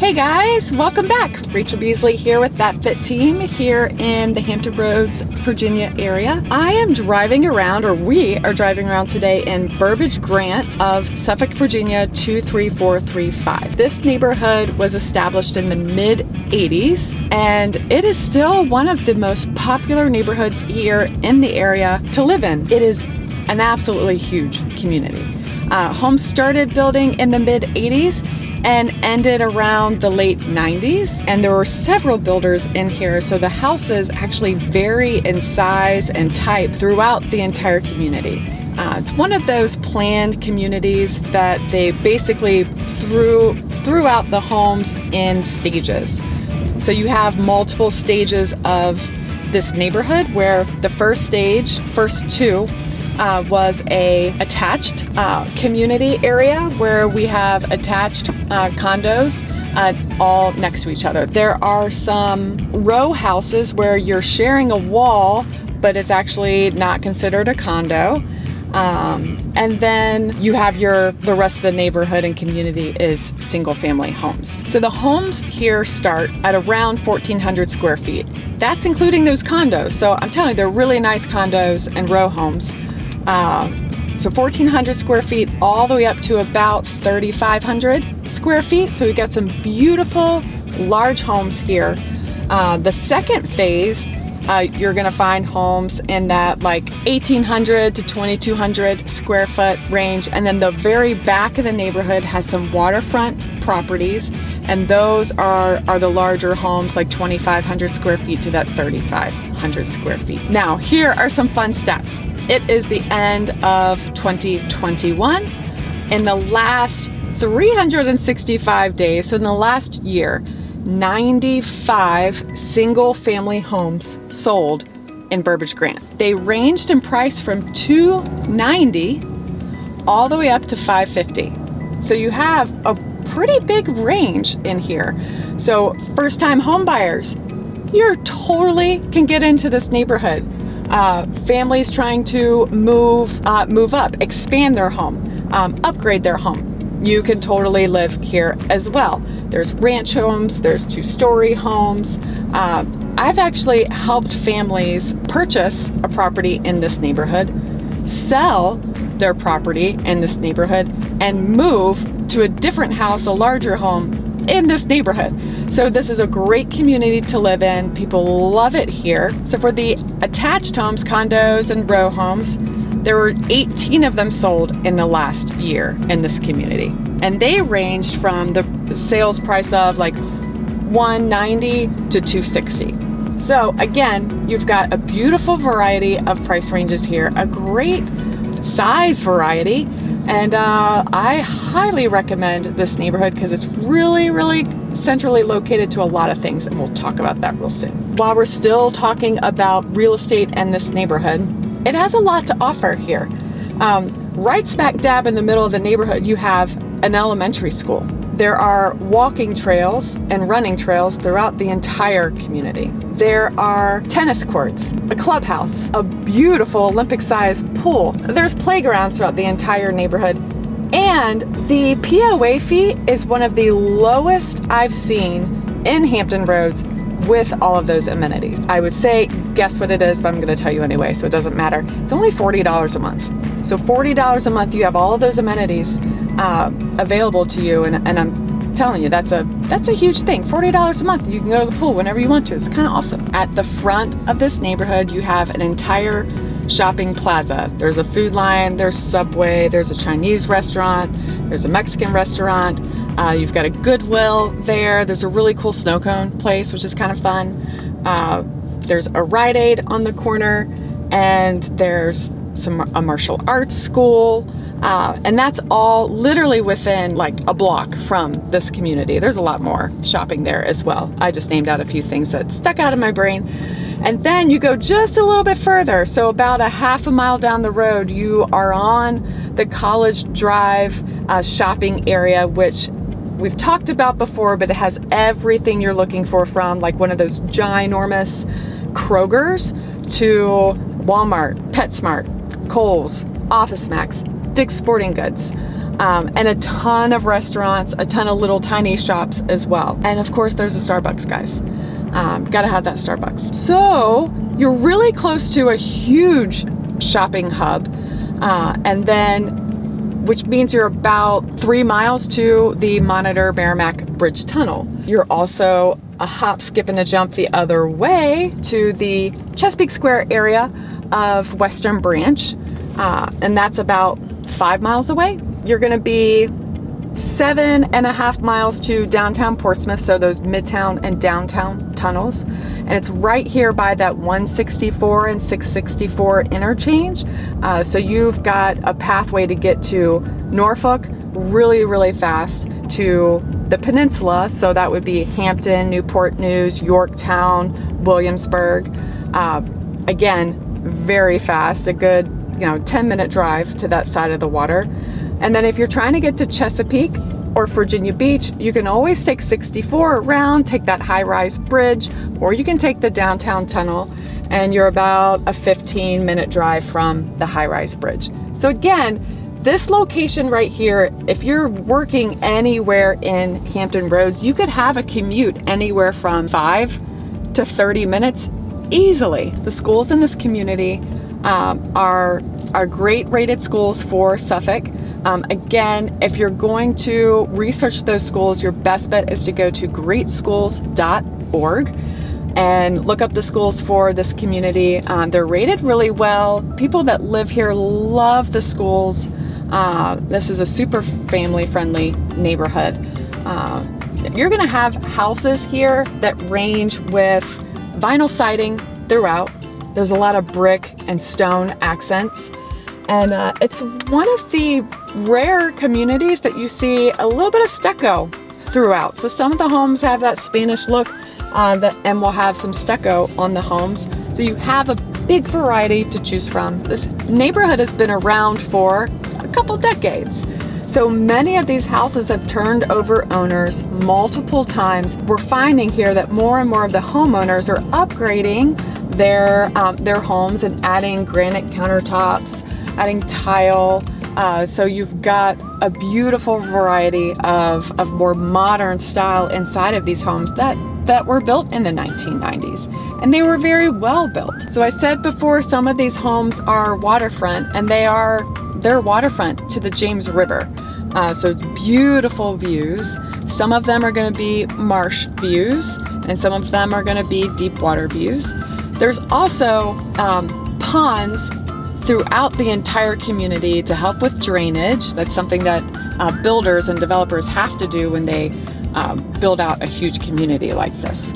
Hey guys, welcome back. Rachel Beasley here with That Fit Team here in the Hampton Roads, Virginia area. I am driving around, or we are driving around today in Burbage Grant of Suffolk, Virginia 23435. This neighborhood was established in the mid-80s and it is still one of the most popular neighborhoods here in the area to live in. It is an absolutely huge community. Homes started building in the mid-80s and ended around the late 90s, and there were several builders in here, so the houses actually vary in size and type throughout the entire community. It's one of those planned communities that they basically threw out the homes in stages. So you have multiple stages of this neighborhood, where the first two was a attached community area where we have attached condos all next to each other. There are some row houses where you're sharing a wall, but it's actually not considered a condo. And then you have the rest of the neighborhood and community is single family homes. So the homes here start at around 1,400 square feet. That's including those condos. So I'm telling you, they're really nice condos and row homes. So 1,400 square feet all the way up to about 3,500 square feet. So we got some beautiful large homes here. The second phase, you're gonna find homes in that like 1,800 to 2,200 square foot range. And then the very back of the neighborhood has some waterfront properties. And those are the larger homes, like 2,500 square feet to that 3,500 square feet. Now, here are some fun stats. It is the end of 2021. In the last 365 days, so in the last year, 95 single family homes sold in Burbage Grant. They ranged in price from $290 all the way up to $550. So you have a pretty big range in here. So first-time home buyers, you totally can get into this neighborhood. Families trying to move up, expand their home, upgrade their home. You can totally live here as well. There's ranch homes, there's two-story homes. I've actually helped families purchase a property in this neighborhood, sell their property in this neighborhood, and move to a different house, a larger home in this neighborhood. So this is a great community to live in. People love it here. So for the attached homes, condos and row homes, there were 18 of them sold in the last year in this community. And they ranged from the sales price of like $190 to $260. So again, you've got a beautiful variety of price ranges here, a great size variety. And I highly recommend this neighborhood because it's really, really centrally located to a lot of things, and we'll talk about that real soon. While we're still talking about real estate and this neighborhood, it has a lot to offer here. Right smack dab in the middle of the neighborhood, you have an elementary school. There are walking trails and running trails throughout the entire community. There are tennis courts, a clubhouse, a beautiful Olympic-sized pool. There's playgrounds throughout the entire neighborhood. And the POA fee is one of the lowest I've seen in Hampton Roads with all of those amenities. I would say, guess what it is, but I'm gonna tell you anyway, so it doesn't matter. It's only $40 a month. So $40 a month, you have all of those amenities available to you, and I'm telling you, that's a huge thing. $40 a month, you can go to the pool whenever you want to. It's kind of awesome. At the front of this neighborhood, you have an entire shopping plaza. There's a Food Lion, there's Subway, there's a Chinese restaurant, there's a Mexican restaurant, you've got a Goodwill there, there's a really cool snow cone place, which is kind of fun. There's a Rite Aid on the corner, and there's a martial arts school. And that's all literally within like a block from this community. There's a lot more shopping there as well. I just named out a few things that stuck out in my brain. And then you go just a little bit further. So about a half a mile down the road, you are on the College Drive shopping area, which we've talked about before, but it has everything you're looking for, from like one of those ginormous Krogers to Walmart, PetSmart, Kohl's, OfficeMax, Dick's Sporting Goods. and a ton of restaurants, a ton of little tiny shops as well. And of course there's a Starbucks, guys. Gotta have that Starbucks. So you're really close to a huge shopping hub, and then which means you're about 3 miles to the Monitor Merrimack Bridge Tunnel. You're also a hop, skip, and a jump the other way to the Chesapeake Square area of Western Branch, and that's about 5 miles away. You're gonna be 7.5 miles to downtown Portsmouth, so those Midtown and downtown tunnels. And it's right here by that 164 and 664 interchange. So you've got a pathway to get to Norfolk really, really fast, to the peninsula. So that would be Hampton, Newport News, Yorktown, Williamsburg. Again, very fast, a good 10-minute drive to that side of the water. And then if you're trying to get to Chesapeake or Virginia Beach, you can always take 64 around, take that high-rise bridge, or you can take the downtown tunnel, and you're about a 15-minute drive from the high-rise bridge. So again, this location right here, if you're working anywhere in Hampton Roads, you could have a commute anywhere from 5 to 30 minutes easily. The schools in this community are great rated schools for Suffolk. Again, if you're going to research those schools, your best bet is to go to greatschools.org and look up the schools for this community. They're rated really well. People that live here love the schools. This is a super family-friendly neighborhood. You're gonna have houses here that range with vinyl siding throughout. There's a lot of brick and stone accents. And it's one of the rare communities that you see a little bit of stucco throughout. So some of the homes have that Spanish look, and will have some stucco on the homes. So you have a big variety to choose from. This neighborhood has been around for a couple decades. So many of these houses have turned over owners multiple times. We're finding here that more and more of the homeowners are upgrading their homes and adding granite countertops, adding tile. So you've got a beautiful variety of more modern style inside of these homes that were built in the 1990s. And they were very well built. So I said before, some of these homes are waterfront, and they're waterfront to the James River. So beautiful views. Some of them are gonna be marsh views, and some of them are gonna be deep water views. There's also ponds throughout the entire community to help with drainage. That's something that builders and developers have to do when they build out a huge community like this.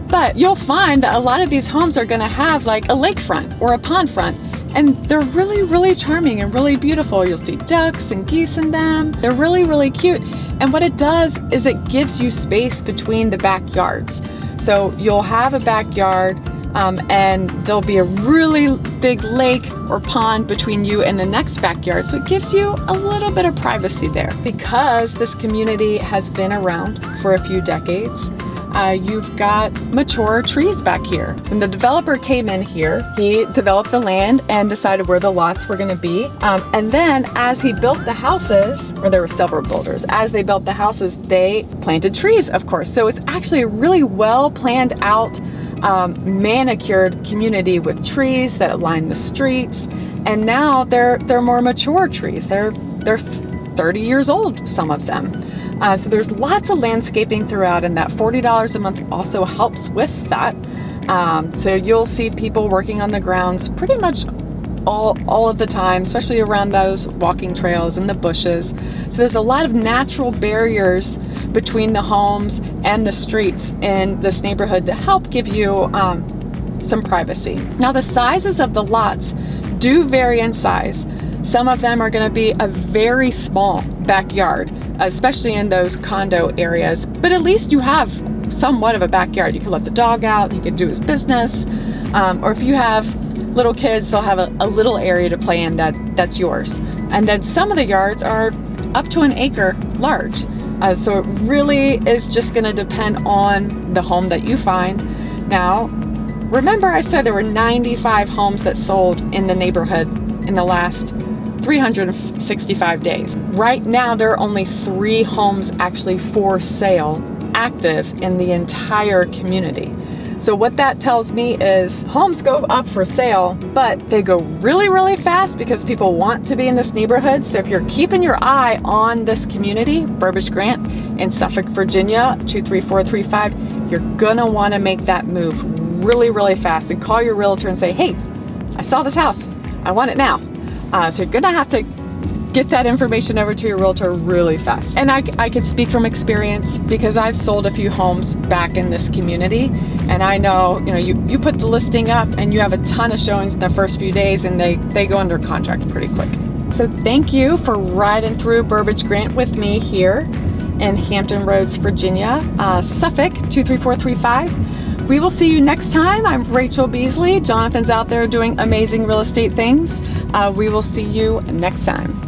But you'll find that a lot of these homes are gonna have like a lakefront or a pond front, and they're really, really charming and really beautiful. You'll see ducks and geese in them. They're really, really cute. And what it does is it gives you space between the backyards. So you'll have a backyard, and there'll be a really big lake or pond between you and the next backyard. So it gives you a little bit of privacy there. Because this community has been around for a few decades, you've got mature trees back here. When the developer came in here, he developed the land and decided where the lots were gonna be. And then as he built the houses, or there were several builders, as they built the houses, they planted trees, of course. So it's actually a really well planned out, manicured community with trees that line the streets. And now they're more mature trees. They're 30 years old, some of them. So there's lots of landscaping throughout, and that $40 a month also helps with that. So you'll see people working on the grounds pretty much all of the time, especially around those walking trails and the bushes. So there's a lot of natural barriers between the homes and the streets in this neighborhood to help give you some privacy. Now the sizes of the lots do vary in size. Some of them are going to be a very small backyard, especially in those condo areas, but at least you have somewhat of a backyard. You can let the dog out, he can do his business, or if you have little kids, they'll have a little area to play in that's yours. And then some of the yards are up to an acre large. So it really is just going to depend on the home that you find. Now, remember I said there were 95 homes that sold in the neighborhood in the last 360 365 days. Right now, there are only 3 homes actually for sale active in the entire community. So what that tells me is homes go up for sale, but they go really, really fast because people want to be in this neighborhood. So if you're keeping your eye on this community, Burbage Grant in Suffolk, Virginia, 23435, you're gonna wanna make that move really, really fast and call your realtor and say, hey, I saw this house, I want it now. So you're gonna have to get that information over to your realtor really fast. And I could speak from experience because I've sold a few homes back in this community, and I know, you put the listing up and you have a ton of showings in the first few days, and they go under contract pretty quick. So thank you for riding through Burbage Grant with me here in Hampton Roads, Virginia, Suffolk 23435. We will see you next time. I'm Rachel Beasley. Jonathan's out there doing amazing real estate things. We will see you next time.